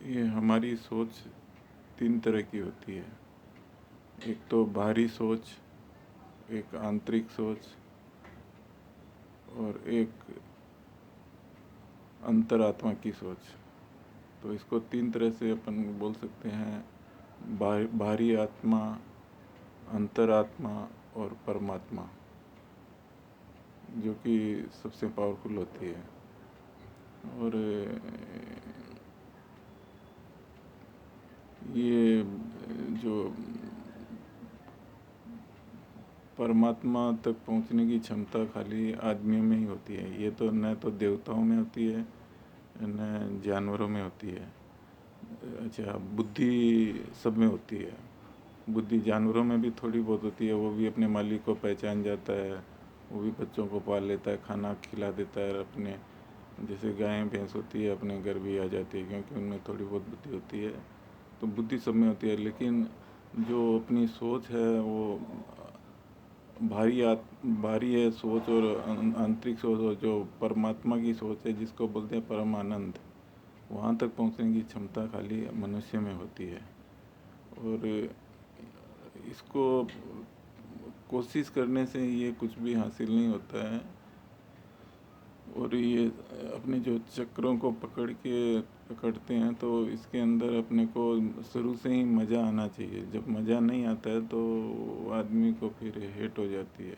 ये हमारी सोच तीन तरह की होती है। एक तो बाहरी सोच, एक आंतरिक सोच और एक अंतरात्मा की सोच। तो इसको तीन तरह से अपन बोल सकते हैं, बाहरी आत्मा, अंतरात्मा और परमात्मा, जो कि सबसे पावरफुल होती है। और ये जो परमात्मा तक पहुंचने की क्षमता खाली आदमियों में ही होती है। ये तो न तो देवताओं में होती है न जानवरों में होती है। अच्छा, बुद्धि सब में होती है। बुद्धि जानवरों में भी थोड़ी बहुत होती है, वो भी अपने मालिक को पहचान जाता है, वो भी बच्चों को पाल लेता है, खाना खिला देता है अपने, जैसे गाय भैंस होती है अपने घर भी आ जाती है, क्योंकि उनमें थोड़ी बहुत बुद्धि होती है। तो बुद्धि सब में होती है, लेकिन जो अपनी सोच है वो भारी है सोच, और आंतरिक सोच, और जो परमात्मा की सोच है जिसको बोलते हैं परम आनंद, वहाँ तक पहुँचने की क्षमता खाली मनुष्य में होती है। और इसको कोशिश करने से ये कुछ भी हासिल नहीं होता है। और ये अपने जो चक्रों को पकड़ते हैं, तो इसके अंदर अपने को शुरू से ही मज़ा आना चाहिए। जब मज़ा नहीं आता है तो आदमी को फिर हेट हो जाती है।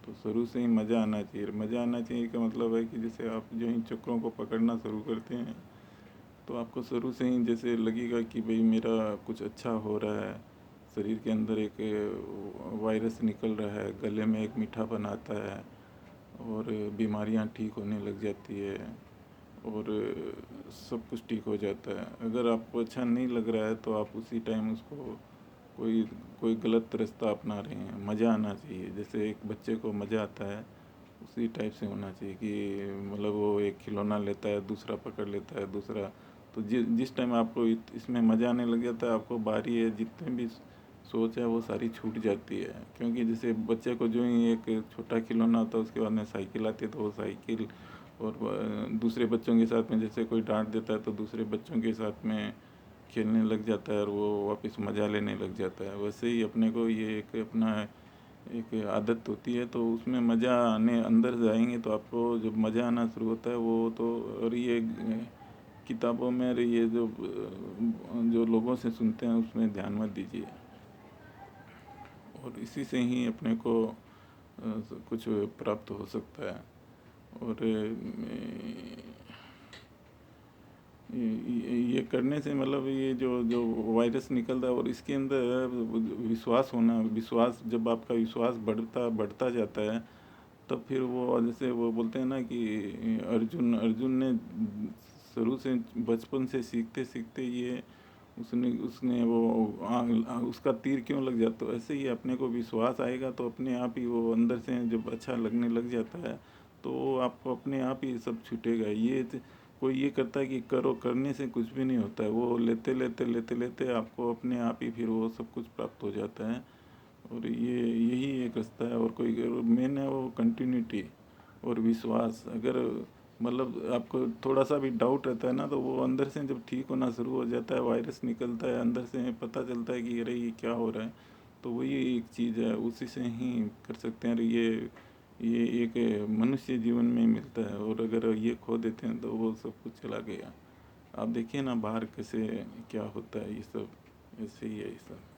तो शुरू से ही मज़ा आना चाहिए। मज़ा आना चाहिए का मतलब है कि जैसे आप जो इन चक्रों को पकड़ना शुरू करते हैं, तो आपको शुरू से ही जैसे लगेगा कि भाई मेरा कुछ अच्छा हो रहा है, शरीर के अंदर एक वायरस निकल रहा है, गले में एक मीठापन आता है, और बीमारियां ठीक होने लग जाती है, और सब कुछ ठीक हो जाता है। अगर आपको अच्छा नहीं लग रहा है तो आप उसी टाइम उसको कोई कोई गलत रास्ता अपना रहे हैं। मज़ा आना चाहिए, जैसे एक बच्चे को मज़ा आता है उसी टाइप से होना चाहिए कि मतलब वो एक खिलौना लेता है, दूसरा पकड़ लेता है, दूसरा, तो जिस टाइम आपको इसमें मज़ा आने लग जाता है, आपको बारी है जितने भी सोच है वो सारी छूट जाती है। क्योंकि जैसे बच्चे को जो ही एक छोटा खिलौना होता है, उसके बाद में साइकिल आती है, तो वो साइकिल, और दूसरे बच्चों के साथ में जैसे कोई डांट देता है तो दूसरे बच्चों के साथ में खेलने लग जाता है, और वो वापस मज़ा लेने लग जाता है। वैसे ही अपने को ये एक अपना एक आदत होती है, तो उसमें मज़ा आने, अंदर जाएंगे तो आपको जब मज़ा आना शुरू होता है वो तो। और ये किताबों में, और ये जो लोगों से सुनते हैं उसमें ध्यान मत दीजिए। और इसी से ही अपने को कुछ प्राप्त हो सकता है। और ये करने से मतलब ये जो जो वायरस निकलता है, और इसके अंदर विश्वास होना, विश्वास, जब आपका विश्वास बढ़ता जाता है, तब फिर वो जैसे वो बोलते हैं ना कि अर्जुन अर्जुन ने शुरू से बचपन से सीखते सीखते ये उसने उसने वो उसका तीर क्यों लग जाता है। ऐसे ही अपने को विश्वास आएगा तो अपने आप ही वो अंदर से जब अच्छा लगने लग जाता है, तो आपको अपने आप ही सब छूटेगा। कोई ये करता है कि करो, करने से कुछ भी नहीं होता है। वो लेते लेते लेते लेते आपको अपने आप ही फिर वो सब कुछ प्राप्त हो जाता है। और ये यही एक रास्ता है। और कोई मेन है वो कंटिन्यूटी और विश्वास। अगर मतलब आपको थोड़ा सा भी डाउट रहता है ना, तो वो अंदर से जब ठीक होना शुरू हो जाता है, वायरस निकलता है अंदर से, पता चलता है कि अरे ये क्या हो रहा है, तो वही एक चीज़ है, उसी से ही कर सकते हैं। और ये एक मनुष्य जीवन में मिलता है, और अगर ये खो देते हैं तो वो सब कुछ चला गया। आप देखिए ना बाहर कैसे क्या होता है, ये सब ऐसे ही है ये सब।